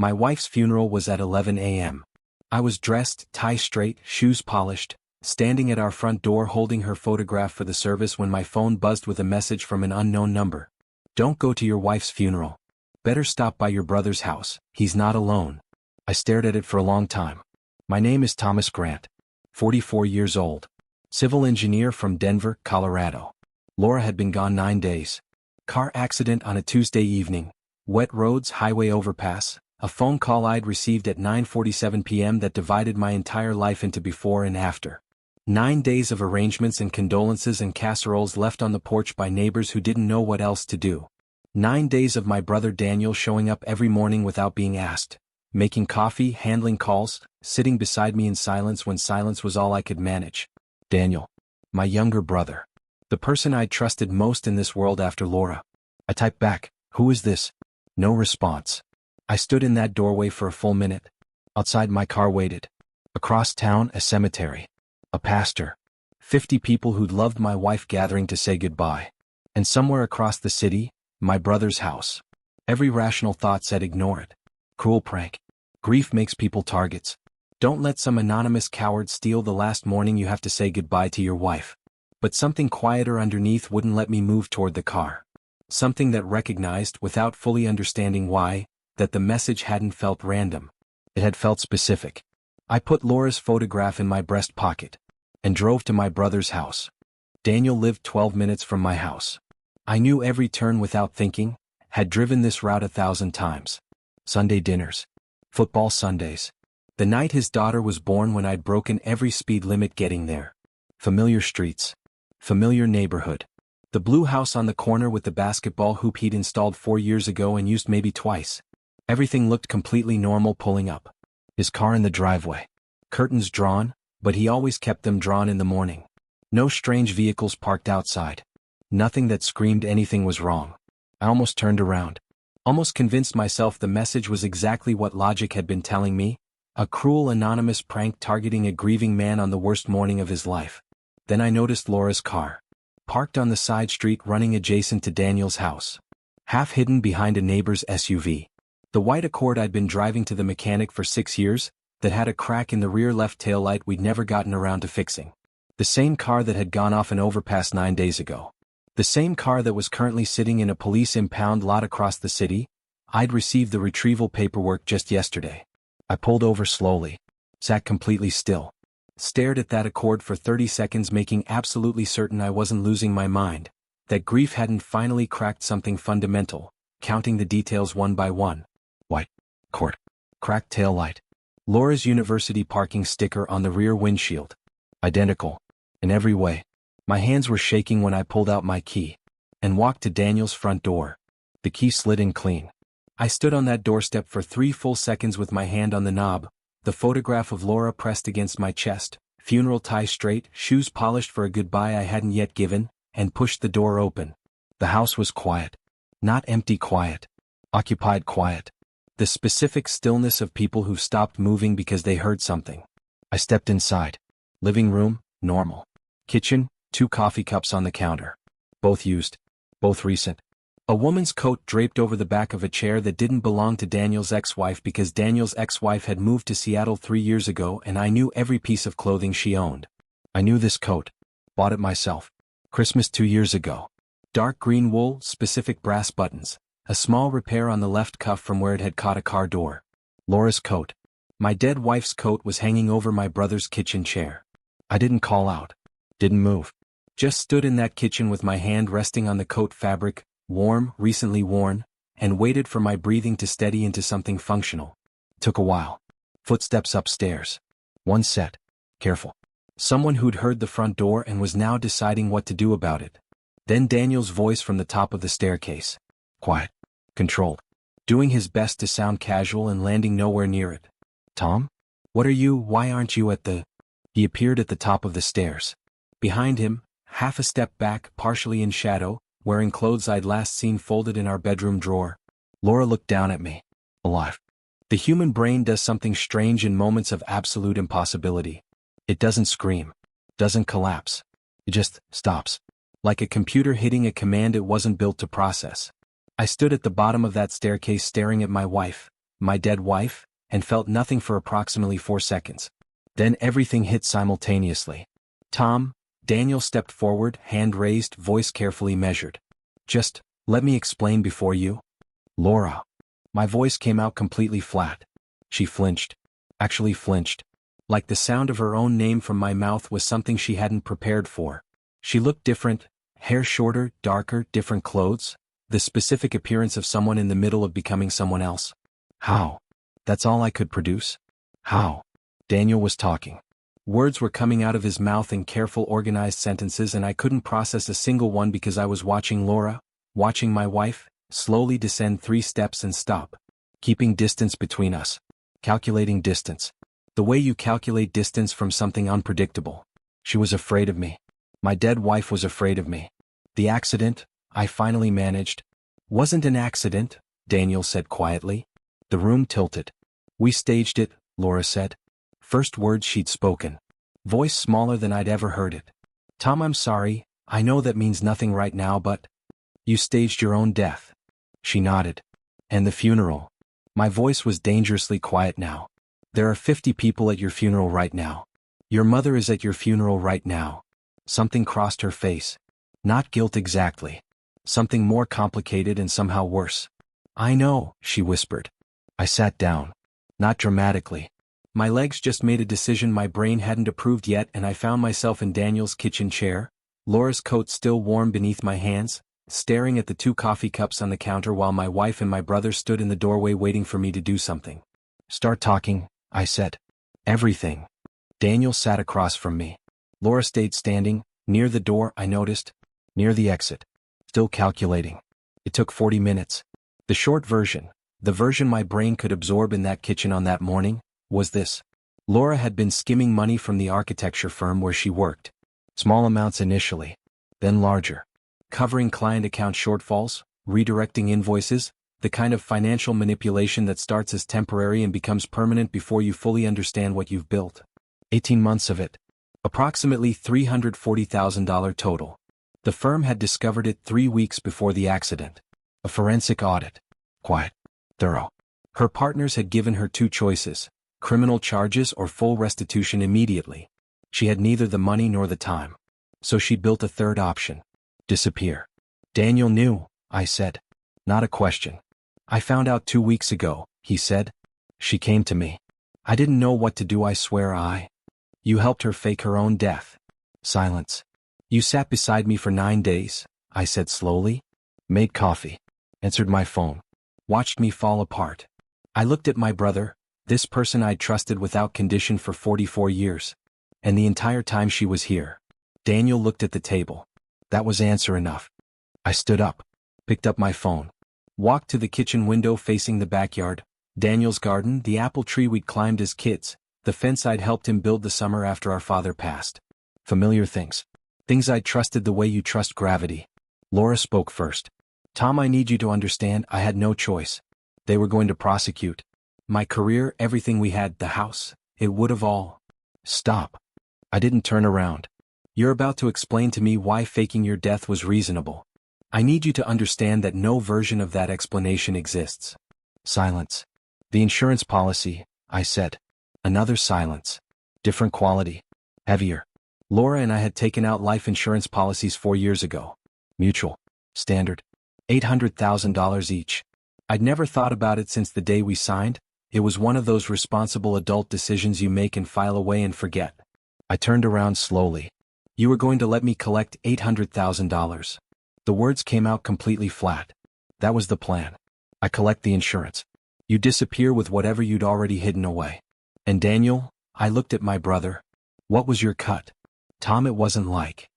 My wife's funeral was at 11 a.m. I was dressed, tie straight, shoes polished, standing at our front door holding her photograph for the service when my phone buzzed with a message from an unknown number. Don't go to your wife's funeral. Better stop by your brother's house, he's not alone. I stared at it for a long time. My name is Thomas Grant, 44 years old. Civil engineer from Denver, Colorado. Laura had been gone 9 days. Car accident on a Tuesday evening. Wet roads, highway overpass. A phone call I'd received at 9:47 p.m. that divided my entire life into before and after. 9 days of arrangements and condolences and casseroles left on the porch by neighbors who didn't know what else to do. 9 days of my brother Daniel showing up every morning without being asked, making coffee, handling calls, sitting beside me in silence when silence was all I could manage. Daniel. My younger brother. The person I'd trusted most in this world after Laura. I typed back, "Who is this?" No response. I stood in that doorway for a full minute. Outside my car waited. Across town, a cemetery. A pastor. 50 people who'd loved my wife gathering to say goodbye. And somewhere across the city, my brother's house. Every rational thought said ignore it. Cruel prank. Grief makes people targets. Don't let some anonymous coward steal the last morning you have to say goodbye to your wife. But something quieter underneath wouldn't let me move toward the car. Something that recognized, without fully understanding why, that the message hadn't felt random. It had felt specific. I put Laura's photograph in my breast pocket and drove to my brother's house. Daniel lived 12 minutes from my house. I knew every turn without thinking, had driven this route 1,000 times. Sunday dinners. Football Sundays. The night his daughter was born when I'd broken every speed limit getting there. Familiar streets. Familiar neighborhood. The blue house on the corner with the basketball hoop he'd installed 4 years ago and used maybe twice. Everything looked completely normal pulling up. His car in the driveway. Curtains drawn, but he always kept them drawn in the morning. No strange vehicles parked outside. Nothing that screamed anything was wrong. I almost turned around. Almost convinced myself the message was exactly what logic had been telling me. A cruel anonymous prank targeting a grieving man on the worst morning of his life. Then I noticed Laura's car. Parked on the side street running adjacent to Daniel's house. Half hidden behind a neighbor's SUV. The white Accord I'd been driving to the mechanic for 6 years, that had a crack in the rear left taillight we'd never gotten around to fixing. The same car that had gone off an overpass 9 days ago. The same car that was currently sitting in a police impound lot across the city. I'd received the retrieval paperwork just yesterday. I pulled over slowly. Sat completely still. Stared at that Accord for 30 seconds, making absolutely certain I wasn't losing my mind. That grief hadn't finally cracked something fundamental. Counting the details one by one. White Accord. Cracked taillight. Laura's university parking sticker on the rear windshield. Identical. In every way. My hands were shaking when I pulled out my key and walked to Daniel's front door. The key slid in clean. I stood on that doorstep for 3 full seconds with my hand on the knob, the photograph of Laura pressed against my chest, funeral tie straight, shoes polished for a goodbye I hadn't yet given, and pushed the door open. The house was quiet. Not empty quiet. Occupied quiet. The specific stillness of people who've stopped moving because they heard something. I stepped inside. Living room, normal. Kitchen, 2 coffee cups on the counter. Both used. Both recent. A woman's coat draped over the back of a chair that didn't belong to Daniel's ex-wife because Daniel's ex-wife had moved to Seattle 3 years ago and I knew every piece of clothing she owned. I knew this coat. Bought it myself. Christmas 2 years ago. Dark green wool, specific brass buttons. A small repair on the left cuff from where it had caught a car door. Laura's coat. My dead wife's coat was hanging over my brother's kitchen chair. I didn't call out. Didn't move. Just stood in that kitchen with my hand resting on the coat fabric, warm, recently worn, and waited for my breathing to steady into something functional. Took a while. Footsteps upstairs. One set. Careful. Someone who'd heard the front door and was now deciding what to do about it. Then Daniel's voice from the top of the staircase. Quiet. Controlled. Doing his best to sound casual and landing nowhere near it. Tom? Why aren't you at the... He appeared at the top of the stairs. Behind him, half a step back, partially in shadow, wearing clothes I'd last seen folded in our bedroom drawer. Laura looked down at me. Alive. The human brain does something strange in moments of absolute impossibility. It doesn't scream. Doesn't collapse. It just stops. Like a computer hitting a command it wasn't built to process. I stood at the bottom of that staircase staring at my wife, my dead wife, and felt nothing for approximately 4 seconds. Then everything hit simultaneously. Tom, Daniel stepped forward, hand raised, voice carefully measured. Just, let me explain before you. Laura. My voice came out completely flat. She flinched. Actually flinched. Like the sound of her own name from my mouth was something she hadn't prepared for. She looked different, hair shorter, darker, different clothes, the specific appearance of someone in the middle of becoming someone else. How? That's all I could produce? How? Daniel was talking. Words were coming out of his mouth in careful, organized sentences, and I couldn't process a single one because I was watching Laura, watching my wife, slowly descend 3 steps and stop. Keeping distance between us. Calculating distance. The way you calculate distance from something unpredictable. She was afraid of me. My dead wife was afraid of me. The accident, I finally managed. Wasn't an accident, Daniel said quietly. The room tilted. We staged it, Laura said. First words she'd spoken. Voice smaller than I'd ever heard it. Tom, I'm sorry, I know that means nothing right now, but you staged your own death. She nodded. And the funeral. My voice was dangerously quiet now. There are 50 people at your funeral right now. Your mother is at your funeral right now. Something crossed her face. Not guilt exactly. Something more complicated and somehow worse. I know, she whispered. I sat down. Not dramatically. My legs just made a decision my brain hadn't approved yet, and I found myself in Daniel's kitchen chair, Laura's coat still warm beneath my hands, staring at the 2 coffee cups on the counter while my wife and my brother stood in the doorway waiting for me to do something. Start talking, I said. Everything. Daniel sat across from me. Laura stayed standing, near the door, I noticed. Near the exit. Still calculating. It took 40 minutes. The short version, the version my brain could absorb in that kitchen on that morning, was this. Laura had been skimming money from the architecture firm where she worked. Small amounts initially. Then larger. Covering client account shortfalls, redirecting invoices, the kind of financial manipulation that starts as temporary and becomes permanent before you fully understand what you've built. 18 months of it. Approximately $340,000 total. The firm had discovered it 3 weeks before the accident. A forensic audit. Quiet. Thorough. Her partners had given her 2 choices, criminal charges or full restitution immediately. She had neither the money nor the time. So she built a third option. Disappear. Daniel knew, I said. Not a question. I found out 2 weeks ago, he said. She came to me. I didn't know what to do, I swear. You helped her fake her own death. Silence. You sat beside me for 9 days, I said slowly. Made coffee. Answered my phone. Watched me fall apart. I looked at my brother, this person I'd trusted without condition for 44 years. And the entire time she was here. Daniel looked at the table. That was answer enough. I stood up. Picked up my phone. Walked to the kitchen window facing the backyard. Daniel's garden, the apple tree we'd climbed as kids, the fence I'd helped him build the summer after our father passed. Familiar things. Things I'd trusted the way you trust gravity. Laura spoke first. Tom, I need you to understand, I had no choice. They were going to prosecute. My career, everything we had, the house, it would have all. Stop. I didn't turn around. You're about to explain to me why faking your death was reasonable. I need you to understand that no version of that explanation exists. Silence. The insurance policy, I said. Another silence. Different quality. Heavier. Laura and I had taken out life insurance policies 4 years ago. Mutual. Standard. $800,000 each. I'd never thought about it since the day we signed. It was one of those responsible adult decisions you make and file away and forget. I turned around slowly. You were going to let me collect $800,000. The words came out completely flat. That was the plan. I collect the insurance. You disappear with whatever you'd already hidden away. And Daniel, I looked at my brother. What was your cut? Tom, it wasn't like.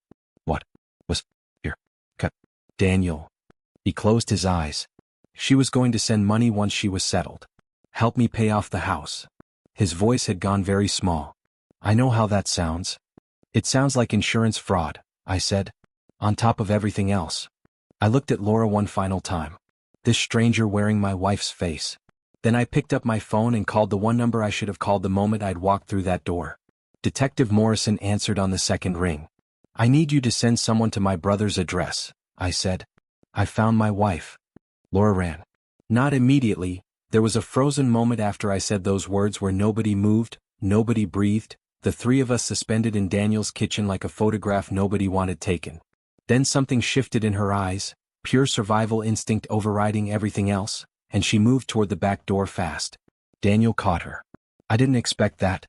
What was your cut? Daniel. He closed his eyes. She was going to send money once she was settled. Help me pay off the house. His voice had gone very small. I know how that sounds. It sounds like insurance fraud, I said. On top of everything else. I looked at Laura one final time. This stranger wearing my wife's face. Then I picked up my phone and called the one number I should have called the moment I'd walked through that door. Detective Morrison answered on the second ring. I need you to send someone to my brother's address, I said. I found my wife. Laura ran. Not immediately, There was a frozen moment after I said those words where nobody moved, nobody breathed, the three of us suspended in Daniel's kitchen like a photograph nobody wanted taken. Then something shifted in her eyes, pure survival instinct overriding everything else, and she moved toward the back door fast. Daniel caught her. I didn't expect that.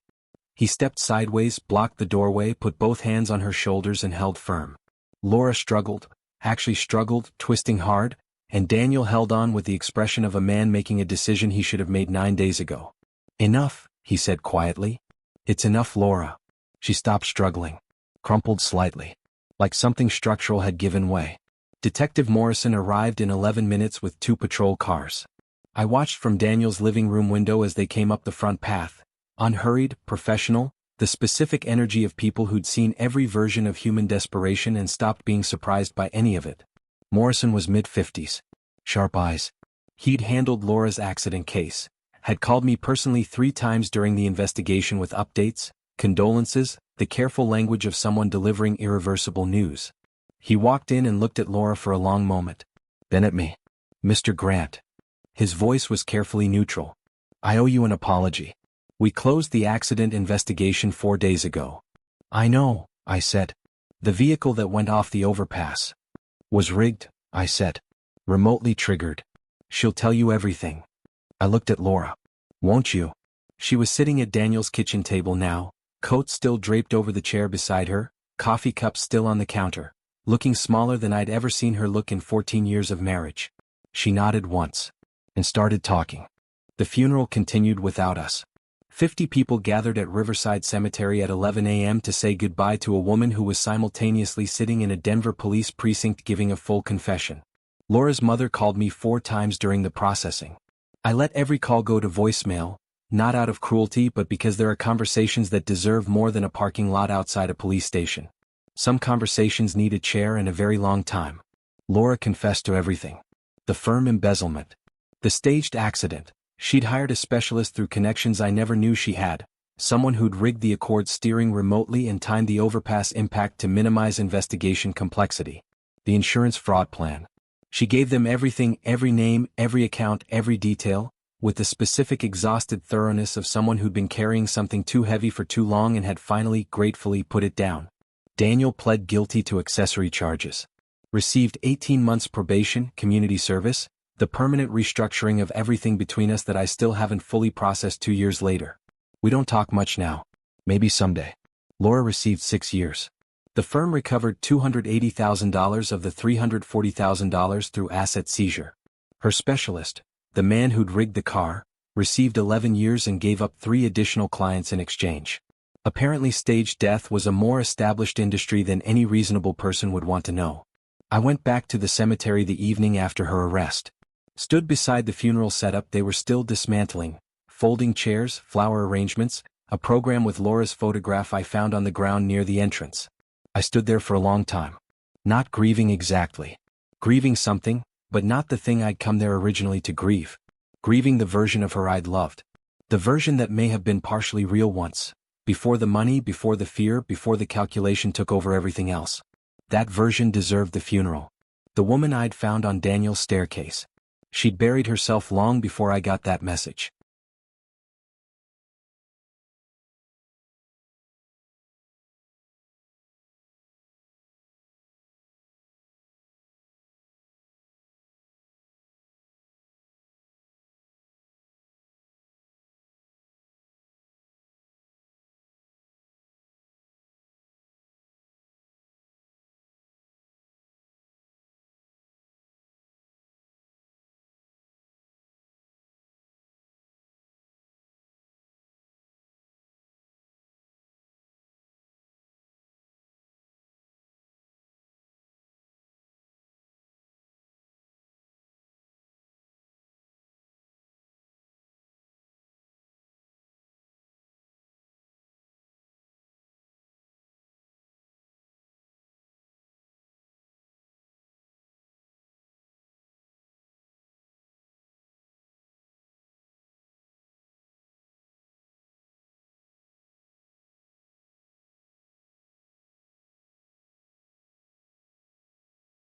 He stepped sideways, blocked the doorway, put both hands on her shoulders and held firm. Laura struggled, twisting hard, and Daniel held on with the expression of a man making a decision he should have made 9 days ago. Enough, he said quietly. It's enough, Laura. She stopped struggling. Crumpled slightly. Like something structural had given way. Detective Morrison arrived in 11 minutes with 2 patrol cars. I watched from Daniel's living room window as they came up the front path. Unhurried, professional, the specific energy of people who'd seen every version of human desperation and stopped being surprised by any of it. Morrison was mid-50s. Sharp eyes. He'd handled Laura's accident case, had called me personally 3 times during the investigation with updates, condolences, the careful language of someone delivering irreversible news. He walked in and looked at Laura for a long moment. Then at me. Mr. Grant. His voice was carefully neutral. I owe you an apology. We closed the accident investigation 4 days ago. I know, I said. The vehicle that went off the overpass was rigged, I said. Remotely triggered. She'll tell you everything. I looked at Laura. Won't you? She was sitting at Daniel's kitchen table now, coat still draped over the chair beside her, coffee cup still on the counter, looking smaller than I'd ever seen her look in 14 years of marriage. She nodded once and started talking. The funeral continued without us. 50 people gathered at Riverside Cemetery at 11 a.m. to say goodbye to a woman who was simultaneously sitting in a Denver police precinct giving a full confession. Laura's mother called me 4 times during the processing. I let every call go to voicemail, not out of cruelty but because there are conversations that deserve more than a parking lot outside a police station. Some conversations need a chair and a very long time. Laura confessed to everything. The firm embezzlement. The staged accident. She'd hired a specialist through connections I never knew she had, someone who'd rigged the Accord steering remotely and timed the overpass impact to minimize investigation complexity. The insurance fraud plan. She gave them everything, every name, every account, every detail, with the specific exhausted thoroughness of someone who'd been carrying something too heavy for too long and had finally, gratefully put it down. Daniel pled guilty to accessory charges. Received 18 months probation, community service, the permanent restructuring of everything between us that I still haven't fully processed 2 years later. We don't talk much now. Maybe someday. Laura received 6 years. The firm recovered $280,000 of the $340,000 through asset seizure. Her specialist, the man who'd rigged the car, received 11 years and gave up 3 additional clients in exchange. Apparently staged death was a more established industry than any reasonable person would want to know. I went back to the cemetery the evening after her arrest. Stood beside the funeral setup they were still dismantling, folding chairs, flower arrangements, a program with Laura's photograph I found on the ground near the entrance. I stood there for a long time. Not grieving exactly. Grieving something, but not the thing I'd come there originally to grieve. Grieving the version of her I'd loved. The version that may have been partially real once. Before the money, before the fear, before the calculation took over everything else. That version deserved the funeral. The woman I'd found on Daniel's staircase. She'd buried herself long before I got that message.